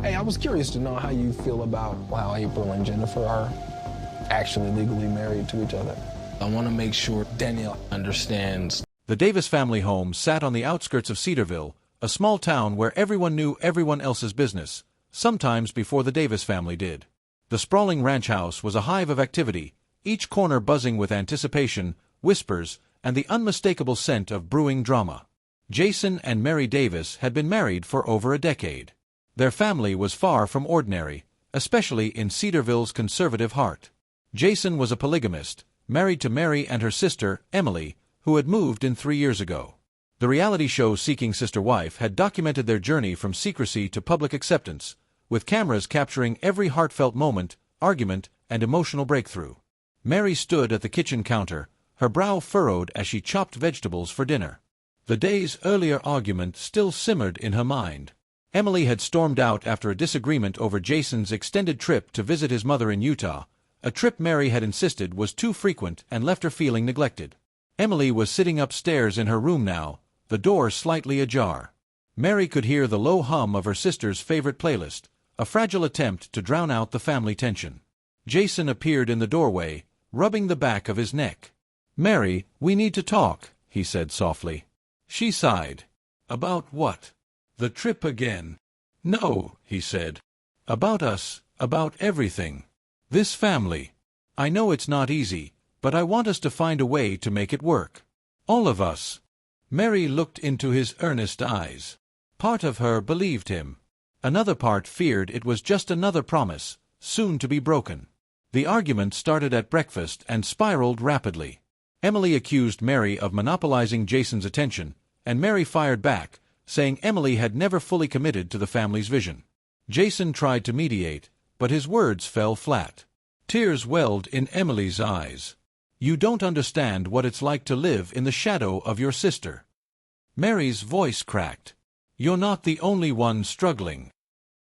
Hey, I was curious to know how you feel about how April and Jennifer are actually legally married to each other. I want to make sure Danielle understands. The Davis family home sat on the outskirts of Cedarville, a small town where everyone knew everyone else's business, sometimes before the Davis family did. The sprawling ranch house was a hive of activity, each corner buzzing with anticipation, whispers, and the unmistakable scent of brewing drama. Jason and Mary Davis had been married for over a decade. Their family was far from ordinary, especially in Cedarville's conservative heart. Jason was a polygamist, married to Mary and her sister, Emily, who had moved in 3 years ago. The reality show Seeking Sister Wife had documented their journey from secrecy to public acceptance, with cameras capturing every heartfelt moment, argument, and emotional breakthrough. Mary stood at the kitchen counter, her brow furrowed as she chopped vegetables for dinner. The day's earlier argument still simmered in her mind. Emily had stormed out after a disagreement over Jason's extended trip to visit his mother in Utah, a trip Mary had insisted was too frequent and left her feeling neglected. Emily was sitting upstairs in her room now, the door slightly ajar. Mary could hear the low hum of her sister's favorite playlist, a fragile attempt to drown out the family tension. Jason appeared in the doorway, rubbing the back of his neck. "Mary, we need to talk," he said softly. She sighed. "About what?" "The trip again." "No," he said. "About us, about everything. This family. I know it's not easy, but I want us to find a way to make it work. All of us." Mary looked into his earnest eyes. Part of her believed him. Another part feared it was just another promise, soon to be broken. The argument started at breakfast and spiraled rapidly. Emily accused Mary of monopolizing Jason's attention, and Mary fired back, saying Emily had never fully committed to the family's vision. Jason tried to mediate, but his words fell flat. Tears welled in Emily's eyes. "You don't understand what it's like to live in the shadow of your sister." Mary's voice cracked. "You're not the only one struggling."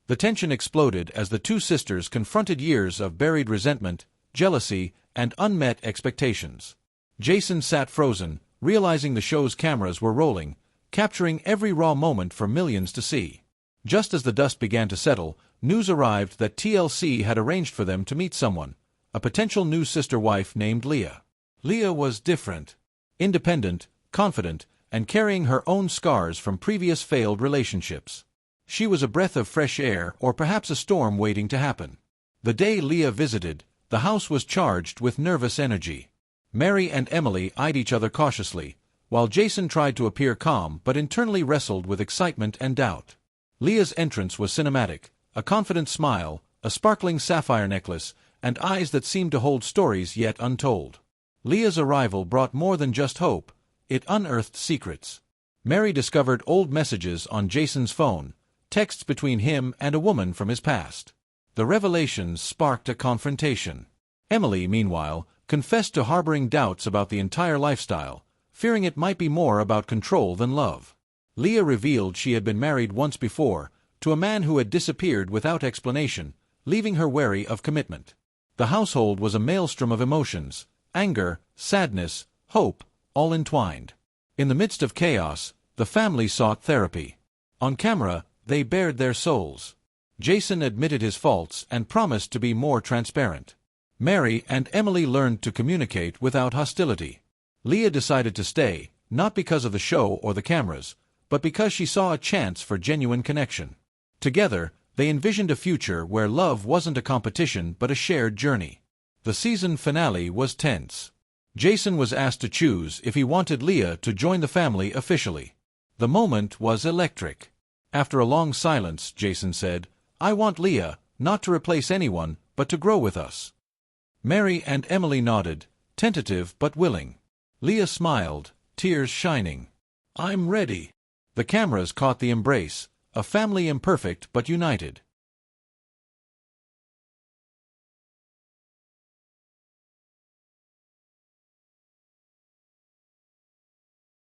The tension exploded as the two sisters confronted years of buried resentment, jealousy, and unmet expectations. Jason sat frozen, realizing the show's cameras were rolling, capturing every raw moment for millions to see. Just as the dust began to settle, news arrived that TLC had arranged for them to meet someone, a potential new sister wife named Leah. Leah was different. Independent, confident, and carrying her own scars from previous failed relationships. She was a breath of fresh air or perhaps a storm waiting to happen. The day Leah visited, the house was charged with nervous energy. Mary and Emily eyed each other cautiously, while Jason tried to appear calm but internally wrestled with excitement and doubt. Leah's entrance was cinematic, a confident smile, a sparkling sapphire necklace, and eyes that seemed to hold stories yet untold. Leah's arrival brought more than just hope, it unearthed secrets. Mary discovered old messages on Jason's phone, texts between him and a woman from his past. The revelations sparked a confrontation. Emily, meanwhile, confessed to harboring doubts about the entire lifestyle, fearing it might be more about control than love. Leah revealed she had been married once before, to a man who had disappeared without explanation, leaving her wary of commitment. The household was a maelstrom of emotions, anger, sadness, hope, all entwined. In the midst of chaos, the family sought therapy. On camera, they bared their souls. Jason admitted his faults and promised to be more transparent. Mary and Emily learned to communicate without hostility. Leah decided to stay, not because of the show or the cameras, but because she saw a chance for genuine connection. Together, they envisioned a future where love wasn't a competition but a shared journey. The season finale was tense. Jason was asked to choose if he wanted Leah to join the family officially. The moment was electric. After a long silence, Jason said, "I want Leah, not to replace anyone, but to grow with us." Mary and Emily nodded, tentative but willing. Leah smiled, tears shining. "I'm ready." The cameras caught the embrace, a family imperfect but united.